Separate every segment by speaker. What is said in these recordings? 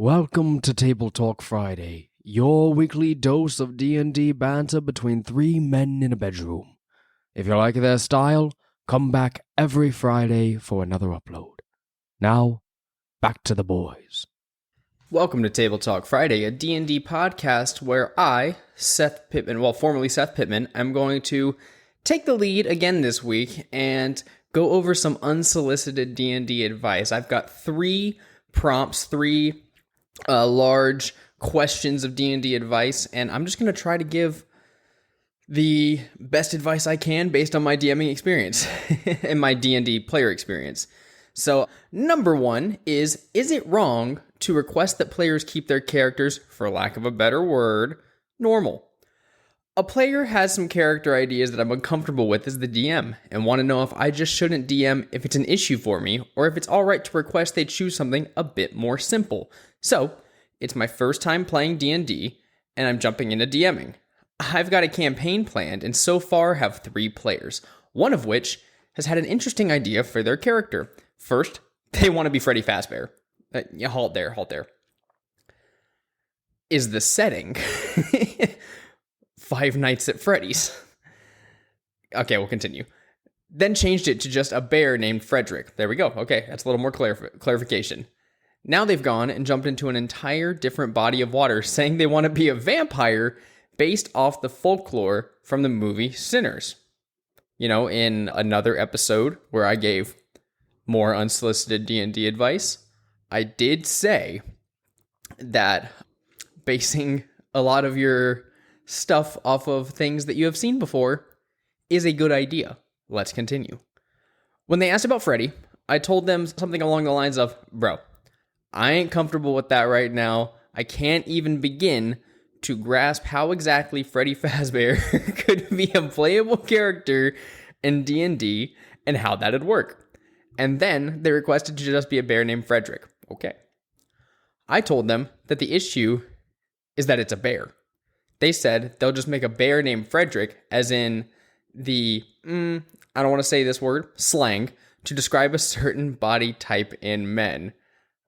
Speaker 1: Welcome to TableTalk Friday, your weekly dose of D&D banter between three men in a bedroom. If you like their style, come back every Friday for another upload. Now, back to the boys.
Speaker 2: Welcome to TableTalk Friday, a D&D podcast where I, Seth Pittman, formerly Seth Pittman, am going to take the lead again this week and go over some unsolicited D&D advice. I've got three prompts, three large questions of D&D advice, and I'm just going to try to give the best advice I can based on my DMing experience and my D&D player experience. So, number one is it wrong to request that players keep their characters, for lack of a better word, normal? A player has some character ideas that I'm uncomfortable with as the DM, and want to know if I just shouldn't DM if it's an issue for me, or if it's alright to request they choose something a bit more simple. So, it's my first time playing D&D, and I'm jumping into DMing. I've got a campaign planned, and so far have 3 players, one of which has had an interesting idea for their character. First, they want to be Freddy Fazbear. Halt there. Is the setting Five Nights at Freddy's? Okay, we'll continue. Then changed it to just a bear named Frederick. There we go. Okay, that's a little more clarification. Now they've gone and jumped into an entire different body of water, saying they want to be a vampire based off the folklore from the movie Sinners. You know, in another episode where I gave more unsolicited D&D advice, I did say that basing a lot of your stuff off of things that you have seen before is a good idea. Let's continue. When they asked about Freddy, I told them something along the lines of, bro, I ain't comfortable with that right now. I can't even begin to grasp how exactly Freddy Fazbear could be a playable character in D&D and how that'd work. And then they requested to just be a bear named Frederick. Okay. I told them that the issue is that it's a bear. They said they'll just make a bear named Frederick, as in the, I don't want to say this word, slang, to describe a certain body type in men.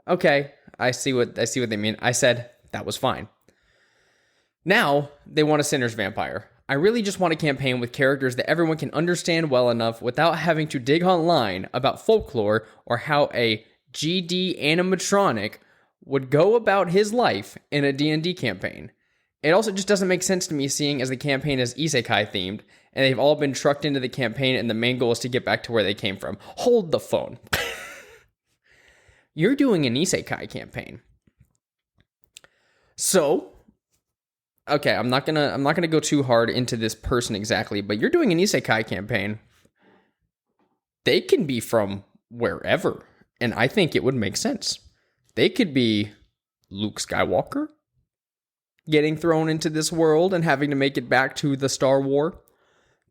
Speaker 2: Okay, I see what they mean. I said that was fine. Now, they want a Sinner's vampire. I really just want a campaign with characters that everyone can understand well enough without having to dig online about folklore or how a GD animatronic would go about his life in a D&D campaign. It also just doesn't make sense to me, seeing as the campaign is isekai themed, and they've all been trucked into the campaign and the main goal is to get back to where they came from. Hold the phone. You're doing an isekai campaign. So, okay, I'm not gonna go too hard into this person exactly, but you're doing an isekai campaign. They can be from wherever, and I think it would make sense. They could be Luke Skywalker getting thrown into this world and having to make it back to the Star War.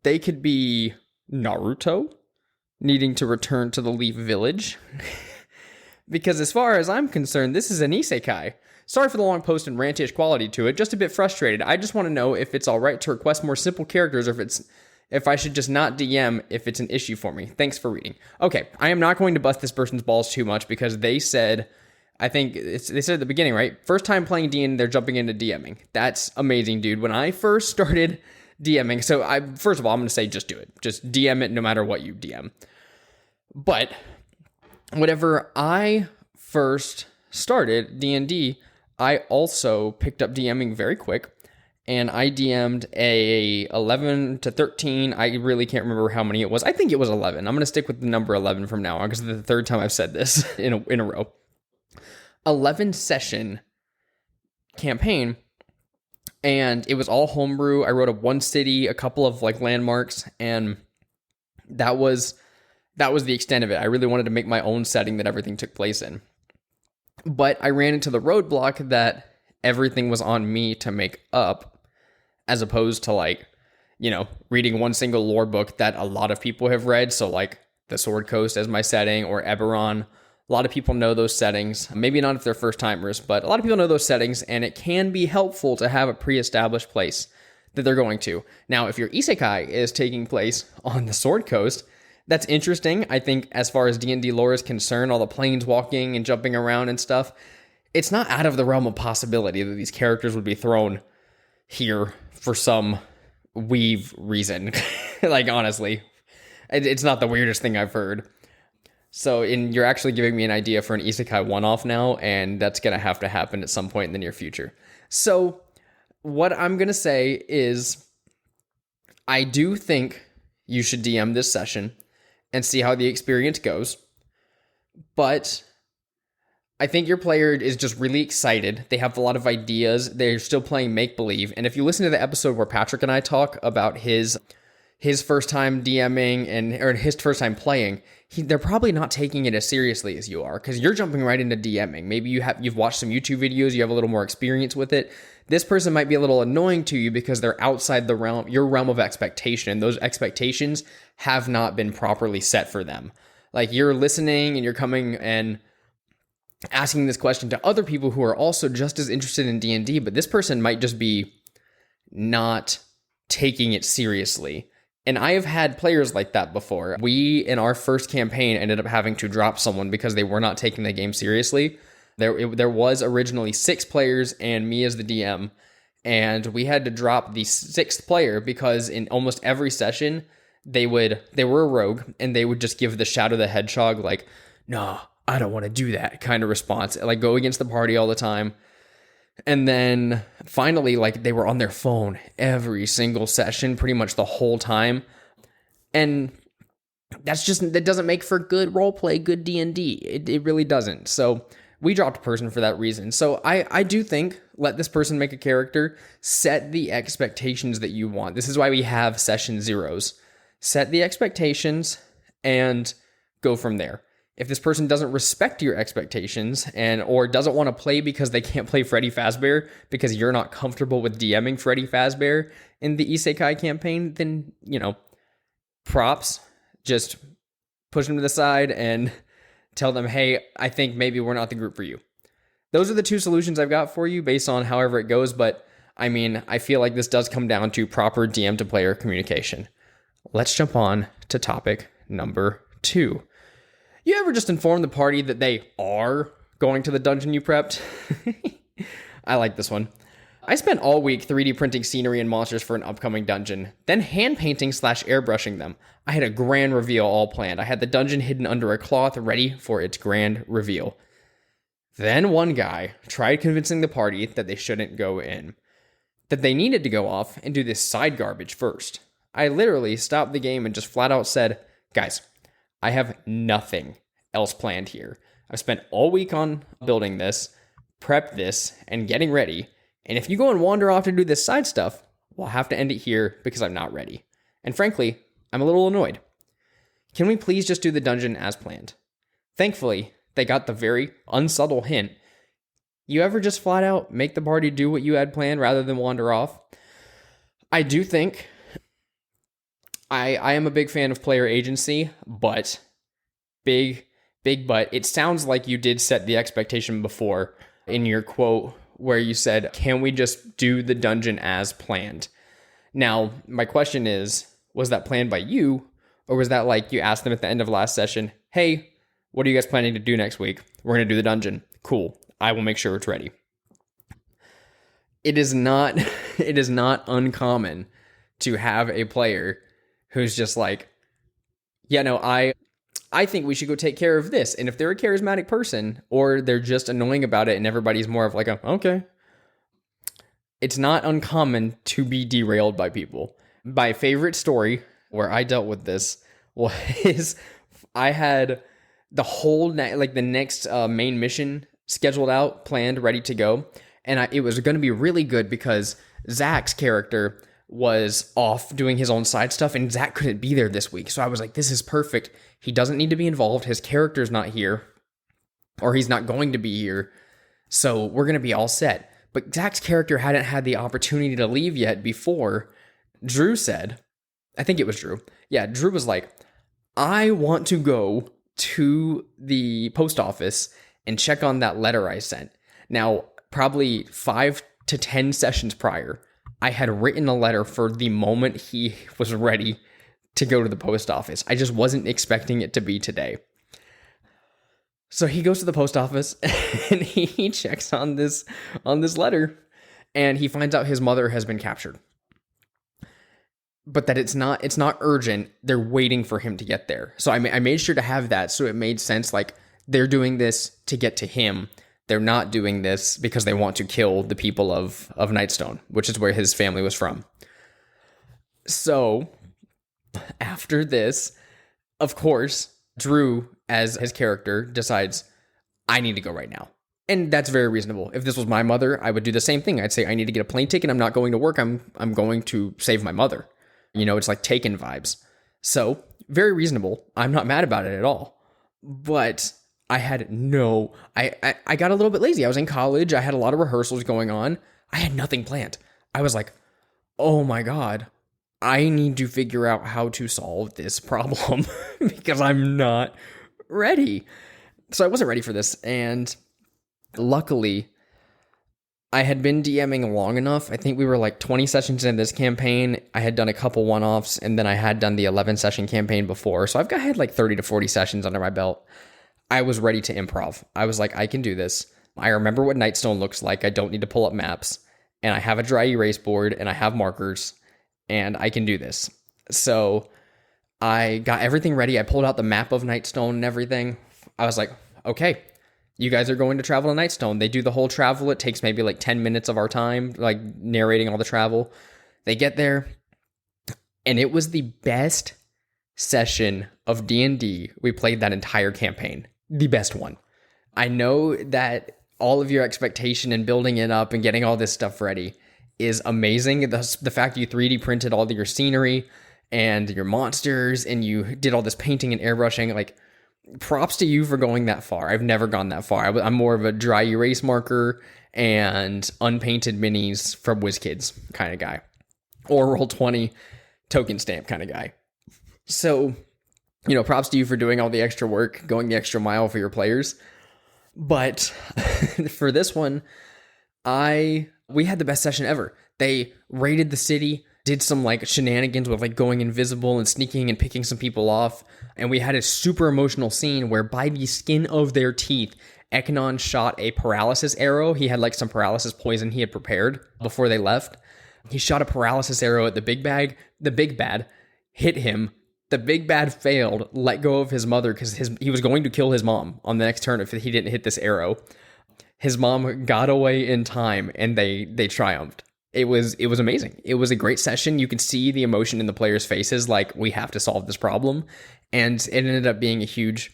Speaker 2: They could be Naruto needing to return to the Leaf Village. Because as far as I'm concerned, this is an isekai. Sorry for the long post and rantish quality to it, just a bit frustrated. I just want to know if it's alright to request more simple characters, or if I should just not DM if it's an issue for me. Thanks for reading. Okay, I am not going to bust this person's balls too much because they said, they said at the beginning, right? First time playing D&D, they're jumping into DMing. That's amazing, dude. When I first started DMing, first of all, I'm going to say just do it. Just DM it no matter what you DM. But whenever I first started D&D, I also picked up DMing very quick, and I DM'd a 11 to 13. I really can't remember how many it was. I think it was 11. I'm going to stick with the number 11 from now on because it's the third time I've said this in a row. 11 session campaign, and it was all homebrew. I wrote a one city, a couple of landmarks, and that was the extent of it. I really wanted to make my own setting that everything took place in. But I ran into the roadblock that everything was on me to make up, as opposed to reading one single lore book that a lot of people have read. So the Sword Coast as my setting, or Eberron. A lot of people know those settings. Maybe not if they're first timers, but a lot of people know those settings, and it can be helpful to have a pre-established place that they're going to. Now, if your isekai is taking place on the Sword Coast, that's interesting. I think as far as D&D lore is concerned, all the planes walking and jumping around and stuff, it's not out of the realm of possibility that these characters would be thrown here for some weave reason. Like, honestly, it's not the weirdest thing I've heard. So you're actually giving me an idea for an isekai one-off now, and that's going to have to happen at some point in the near future. So what I'm going to say is I do think you should DM this session and see how the experience goes. But I think your player is just really excited. They have a lot of ideas. They're still playing make-believe. And if you listen to the episode where Patrick and I talk about his first time DMing or his first time playing, they're probably not taking it as seriously as you are, because you're jumping right into DMing. Maybe you've watched some YouTube videos, you have a little more experience with it. This person might be a little annoying to you because they're outside your realm of expectation, and those expectations have not been properly set for them. Like, you're listening and you're coming and asking this question to other people who are also just as interested in D&D, but this person might just be not taking it seriously. And I have had players like that before. We, in our first campaign, ended up having to drop someone because they were not taking the game seriously. There was originally 6 players and me as the DM, and we had to drop the 6th player because in almost every session, they were a rogue, and they would just give the Shadow the Hedgehog, like, no, I don't want to do that kind of response. Like, go against the party all the time. And then finally, like, they were on their phone every single session, pretty much the whole time. And that doesn't make for good roleplay, good D&D. It really doesn't. So we dropped a person for that reason. So I do think, let this person make a character, set the expectations that you want. This is why we have session zeros. Set the expectations and go from there. If this person doesn't respect your expectations or doesn't want to play because they can't play Freddy Fazbear because you're not comfortable with DMing Freddy Fazbear in the Isekai campaign, then, props. Just push them to the side and tell them, hey, I think maybe we're not the group for you. Those are the 2 solutions I've got for you based on however it goes, but I mean, I feel like this does come down to proper DM to player communication. Let's jump on to topic number 2. You ever just inform the party that they are going to the dungeon you prepped? I like this one. I spent all week 3D printing scenery and monsters for an upcoming dungeon, then hand painting / airbrushing them. I had a grand reveal all planned. I had the dungeon hidden under a cloth ready for its grand reveal. Then one guy tried convincing the party that they shouldn't go in, that they needed to go off and do this side garbage first. I literally stopped the game and just flat out said, guys, I have nothing else planned here. I've spent all week on building this, prepped this, and getting ready. And if you go and wander off to do this side stuff, we'll have to end it here because I'm not ready. And frankly, I'm a little annoyed. Can we please just do the dungeon as planned? Thankfully, they got the very unsubtle hint. You ever just flat out make the party do what you had planned rather than wander off? I do think I am a big fan of player agency, but big but it sounds like you did set the expectation before in your quote where you said, can we just do the dungeon as planned? Now, my question is, was that planned by you, or was that like you asked them at the end of last session, hey, what are you guys planning to do next week? We're going to do the dungeon. Cool. I will make sure it's ready. It is not uncommon to have a player who's just like, yeah, no, I think we should go take care of this. And if they're a charismatic person or they're just annoying about it and everybody's more of like, okay. It's not uncommon to be derailed by people. My favorite story where I dealt with this was I had the whole the next main mission scheduled out, planned, ready to go. And it was going to be really good because Zach's character was off doing his own side stuff and Zach couldn't be there this week. So I was like, this is perfect. He doesn't need to be involved. His character's not here, or he's not going to be here. So we're going to be all set. But Zach's character hadn't had the opportunity to leave yet before Drew said, I think it was Drew. Yeah, Drew was like, I want to go to the post office and check on that letter I sent. Now, probably 5 to 10 sessions prior, I had written a letter for the moment he was ready to go to the post office. I just wasn't expecting it to be today. So he goes to the post office and he checks on this letter, and he finds out his mother has been captured. But that it's not urgent. They're waiting for him to get there. So I made sure to have that, so it made sense. Like, they're doing this to get to him. They're not doing this because they want to kill the people of Nightstone, which is where his family was from. So after this, of course, Drew, as his character, decides, I need to go right now. And that's very reasonable. If this was my mother, I would do the same thing. I'd say, I need to get a plane ticket. I'm not going to work. I'm going to save my mother. You know, it's like Taken vibes. So, very reasonable. I'm not mad about it at all. But I had I got a little bit lazy. I was in college. I had a lot of rehearsals going on. I had nothing planned. I was like, oh my God, I need to figure out how to solve this problem because I'm not ready. So I wasn't ready for this. And luckily, I had been DMing long enough. I think we were like 20 sessions in this campaign. I had done a couple one-offs, and then I had done the 11-session campaign before. So I had like 30 to 40 sessions under my belt. I was ready to improv. I was like, I can do this. I remember what Nightstone looks like. I don't need to pull up maps. And I have a dry erase board, and I have markers, and I can do this. So I got everything ready. I pulled out the map of Nightstone and everything. I was like, okay, you guys are going to travel to Nightstone. They do the whole travel. It takes maybe like 10 minutes of our time, like narrating all the travel. They get there, and it was the best session of D&D we played that entire campaign. The best one. I know that all of your expectation and building it up and getting all this stuff ready is amazing. The fact you 3D printed all of your scenery and your monsters, and you did all this painting and airbrushing, like, props to you for going that far. I've never gone that far. I'm more of a dry erase marker and unpainted minis from WizKids kind of guy, or Roll20 token stamp kind of guy. So, you know, props to you for doing all the extra work, going the extra mile for your players. But for this one, we had the best session ever. They raided the city, did some like shenanigans with like going invisible and sneaking and picking some people off. And we had a super emotional scene where, by the skin of their teeth, Eknon shot a paralysis arrow. He had like some paralysis poison he had prepared before they left. He shot a paralysis arrow at the big bad. The big bad hit him. The big bad failed, let go of his mother because he was going to kill his mom on the next turn if he didn't hit this arrow. His mom got away in time, and they triumphed. It was amazing. It was a great session. You could see the emotion in the players' faces, like, we have to solve this problem. And it ended up being a huge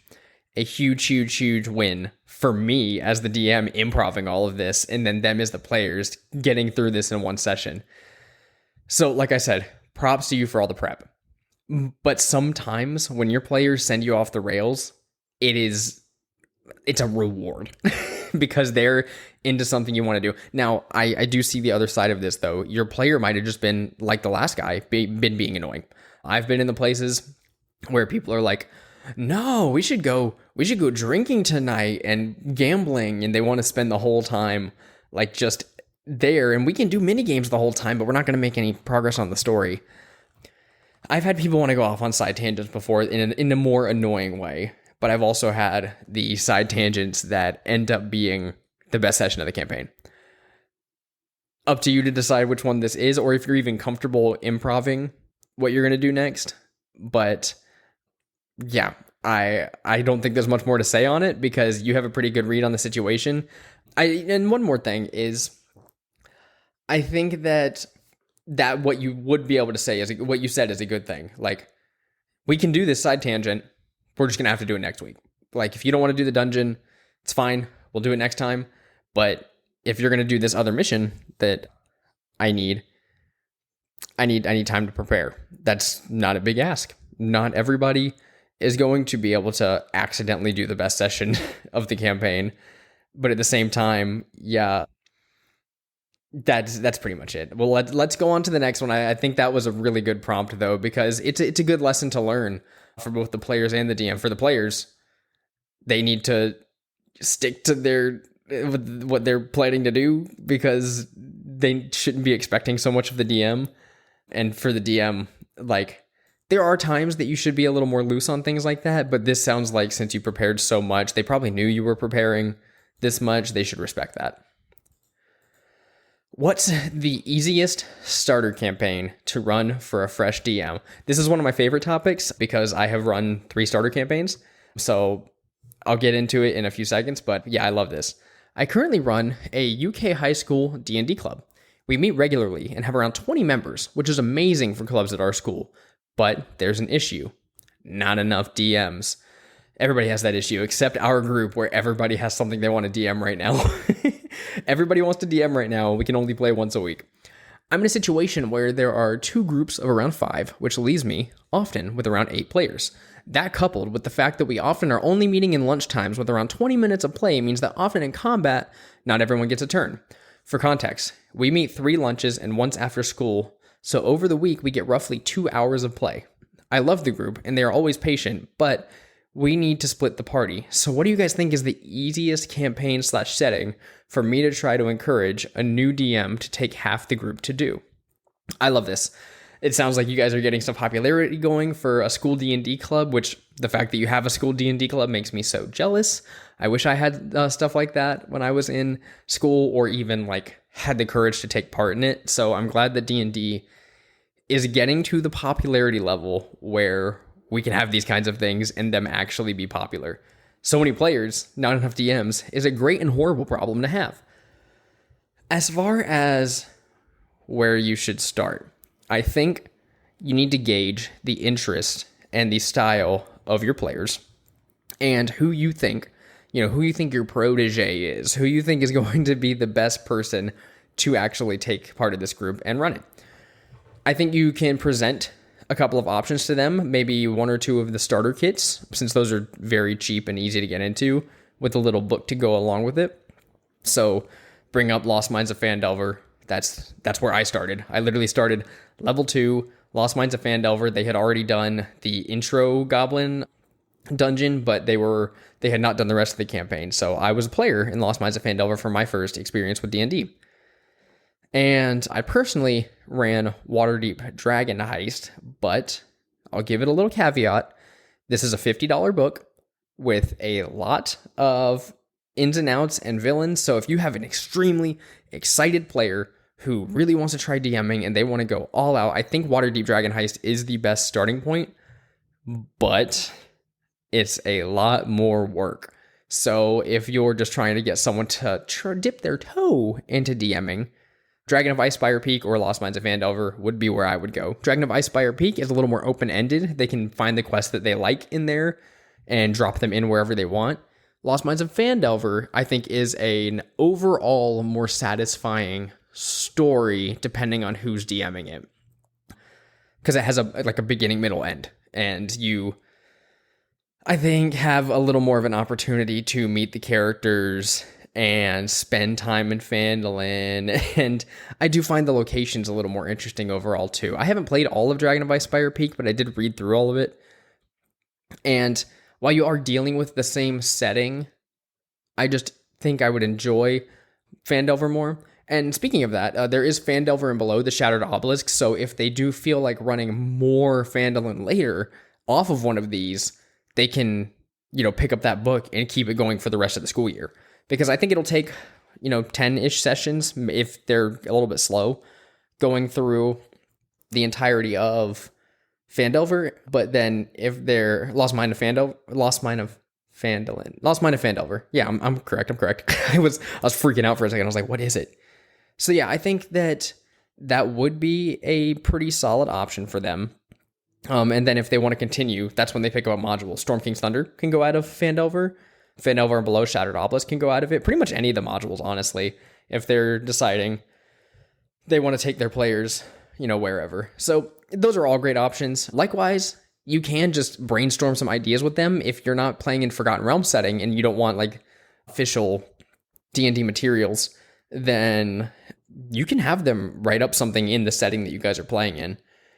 Speaker 2: win for me as the DM, improving all of this, and then them as the players getting through this in one session. So, like I said, props to you for all the prep. But sometimes when your players send you off the rails, it's a reward because they're into something you want to do. Now, I do see the other side of this, though. Your player might have just been like the last guy, been being annoying. I've been in the places where people are like, no, we should go drinking tonight and gambling, and they want to spend the whole time like just there, and we can do mini games the whole time, but we're not going to make any progress on the story. I've had people want to go off on side tangents before in a more annoying way, but I've also had the side tangents that end up being the best session of the campaign. Up to you to decide which one this is, or if you're even comfortable improving what you're going to do next. But yeah, I don't think there's much more to say on it because you have a pretty good read on the situation. And one more thing is, I think that what you would be able to say is what you said is a good thing. Like, we can do this side tangent. We're just going to have to do it next week. Like, if you don't want to do the dungeon, it's fine. We'll do it next time. But if you're going to do this other mission that I need time to prepare. That's not a big ask. Not everybody is going to be able to accidentally do the best session of the campaign. But at the same time, yeah, that's pretty much it. Well, let's go on to the next one. I think that was a really good prompt, though, because it's a good lesson to learn for both the players and the DM. For the players, they need to stick to what they're planning to do because they shouldn't be expecting so much of the DM. And for the DM, like, There are times that you should be a little more loose on things like that, but this sounds like since you prepared so much, they probably knew you were preparing this much. They should respect that. What's the easiest starter campaign to run for a fresh DM? This is one of my favorite topics because I have run 3 starter campaigns. So I'll get into it in a few seconds, but yeah, I love this. I currently run a UK high school D&D club. We meet regularly and have around 20 members, which is amazing for clubs at our school. But there's an issue. Not enough DMs. Everybody has that issue, except our group where everybody has something they want to DM right now. Everybody wants to DM right now. We can only play once a week. I'm in a situation where there are 2 groups of around 5, which leaves me often with around 8 players. That coupled with the fact that we often are only meeting in lunch times with around 20 minutes of play means that often in combat, not everyone gets a turn. For context, we meet 3 lunches and once after school, so over the week we get roughly 2 hours of play. I love the group and they are always patient, but we need to split the party. So what do you guys think is the easiest campaign/setting for me to try to encourage a new DM to take half the group to do? I love this. It sounds like you guys are getting some popularity going for a school D&D club, which the fact that you have a school D&D club makes me so jealous. I wish I had stuff like that when I was in school or even like had the courage to take part in it. So I'm glad that D&D is getting to the popularity level where we can have these kinds of things and them actually be popular. So many players, not enough DMs, is a great and horrible problem to have. As far as where you should start, I think you need to gauge the interest and the style of your players and who you think your protege is, who you think is going to be the best person to actually take part of this group and run it. I think you can present a couple of options to them, maybe 1 or 2 of the starter kits, since those are very cheap and easy to get into, with a little book to go along with it. So bring up Lost Mines of Phandelver. That's where I started. I literally started level 2, Lost Mines of Phandelver. They had already done the intro goblin dungeon, but they had not done the rest of the campaign. So I was a player in Lost Mines of Phandelver for my first experience with D&D. And I personally ran Waterdeep Dragon Heist, but I'll give it a little caveat. This is a $50 book with a lot of ins and outs and villains. So if you have an extremely excited player who really wants to try DMing and they want to go all out, I think Waterdeep Dragon Heist is the best starting point, but it's a lot more work. So if you're just trying to get someone to dip their toe into DMing, Dragon of Icespire Peak or Lost Mines of Phandelver would be where I would go. Dragon of Icespire Peak is a little more open-ended. They can find the quests that they like in there and drop them in wherever they want. Lost Mines of Phandelver, I think, is an overall more satisfying story depending on who's DMing it. Because it has a beginning, middle, end. And you, I think, have a little more of an opportunity to meet the characters and spend time in Phandalin. And I do find the locations a little more interesting overall too. I haven't played all of Dragon of Icespire Peak, but I did read through all of it. And while you are dealing with the same setting, I just think I would enjoy Phandelver more. And speaking of that, there is Phandelver and Below the Shattered Obelisk. So if they do feel like running more Phandalin later off of one of these, they can, pick up that book and keep it going for the rest of the school year. Because I think it'll take, 10-ish sessions, if they're a little bit slow, going through the entirety of Phandelver. But then if they're Lost Mine of Phandelver. Yeah, I'm correct. I was freaking out for a second. I was like, what is it? So yeah, I think that would be a pretty solid option for them. And then if they want to continue, that's when they pick up modules. Storm King's Thunder can go out of Phandelver. Phandelver and Below Shattered Obelisk can go out of it. Pretty much any of the modules, honestly, if they're deciding they want to take their players, wherever. So those are all great options. Likewise, you can just brainstorm some ideas with them if you're not playing in Forgotten Realms setting and you don't want official D&D materials, then you can have them write up something in the setting that you guys are playing in.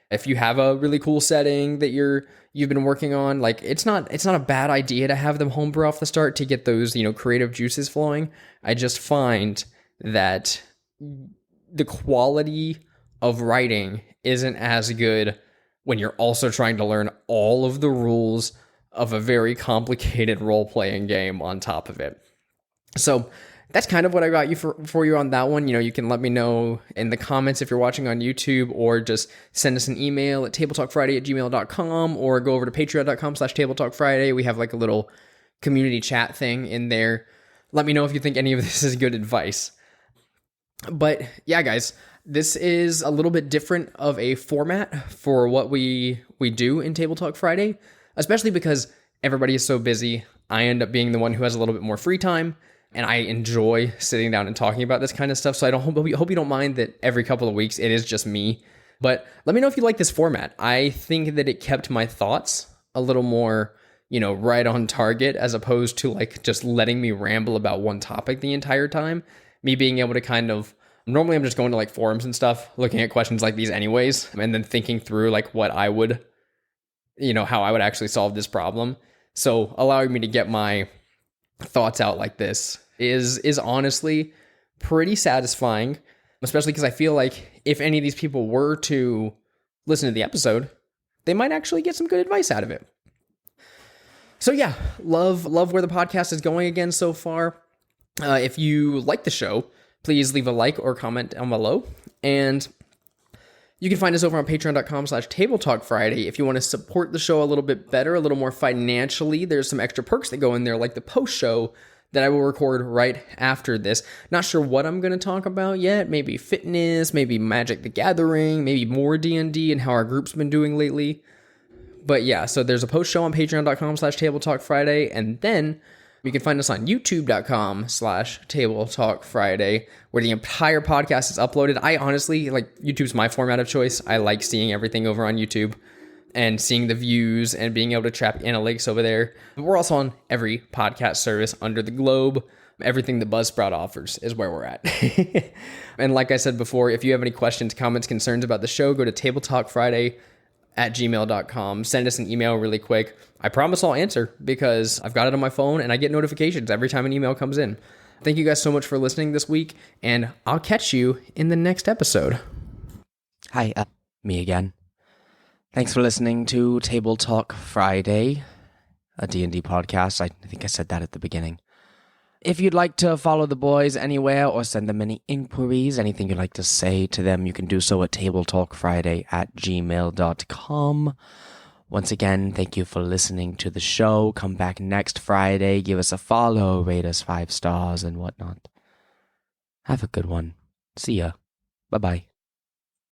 Speaker 2: If you have a really cool setting that you've been working on, it's not a bad idea to have them homebrew off the start to get those, creative juices flowing. I just find that the quality of writing isn't as good when you're also trying to learn all of the rules of a very complicated role-playing game on top of it. So that's kind of what I got you for you on that one. You can let me know in the comments if you're watching on YouTube, or just send us an email at tabletalkfriday@gmail.com, or go over to patreon.com/tabletalkfriday. We have like a little community chat thing in there. Let me know if you think any of this is good advice. But yeah, guys, this is a little bit different of a format for what we do in Table Talk Friday, especially because everybody is so busy. I end up being the one who has a little bit more free time, and I enjoy sitting down and talking about this kind of stuff. So I hope you don't mind that every couple of weeks it is just me. But let me know if you like this format. I think that it kept my thoughts a little more, right on target, as opposed to like just letting me ramble about one topic the entire time. Me being able to normally I'm just going to like forums and stuff, looking at questions like these anyways, and then thinking through like what I would, how I would actually solve this problem. So allowing me to get my thoughts out like this is honestly pretty satisfying, especially because I feel like if any of these people were to listen to the episode, they might actually get some good advice out of it. So yeah, love where the podcast is going again so far. If you like the show, please leave a like or comment down below. And you can find us over on patreon.com/tabletalkfriday. If you want to support the show a little bit better, a little more financially, there's some extra perks that go in there, like the post show that I will record right after this. Not sure what I'm going to talk about yet. Maybe fitness, maybe Magic the Gathering, maybe more D&D and how our group's been doing lately. But yeah, so there's a post show on patreon.com/tabletalkfriday, and then you can find us on youtube.com/tabletalkfriday, where the entire podcast is uploaded. I honestly, YouTube's my format of choice. I like seeing everything over on YouTube and seeing the views and being able to track analytics over there. But we're also on every podcast service under the globe. Everything that Buzzsprout offers is where we're at. And like I said before, if you have any questions, comments, concerns about the show, go to tabletalkfriday@gmail.com. Send us an email really quick. I promise I'll answer, because I've got it on my phone and I get notifications every time an email comes in. Thank you guys so much for listening this week, and I'll catch you in the next episode.
Speaker 1: Hi, me again. Thanks for listening to Table Talk Friday, a D&D podcast. I think I said that at the beginning. If you'd like to follow the boys anywhere or send them any inquiries, anything you'd like to say to them, you can do so at tabletalkfriday@gmail.com. Once again, thank you for listening to the show. Come back next Friday. Give us a follow, rate us 5 stars and whatnot. Have a good one. See ya. Bye-bye.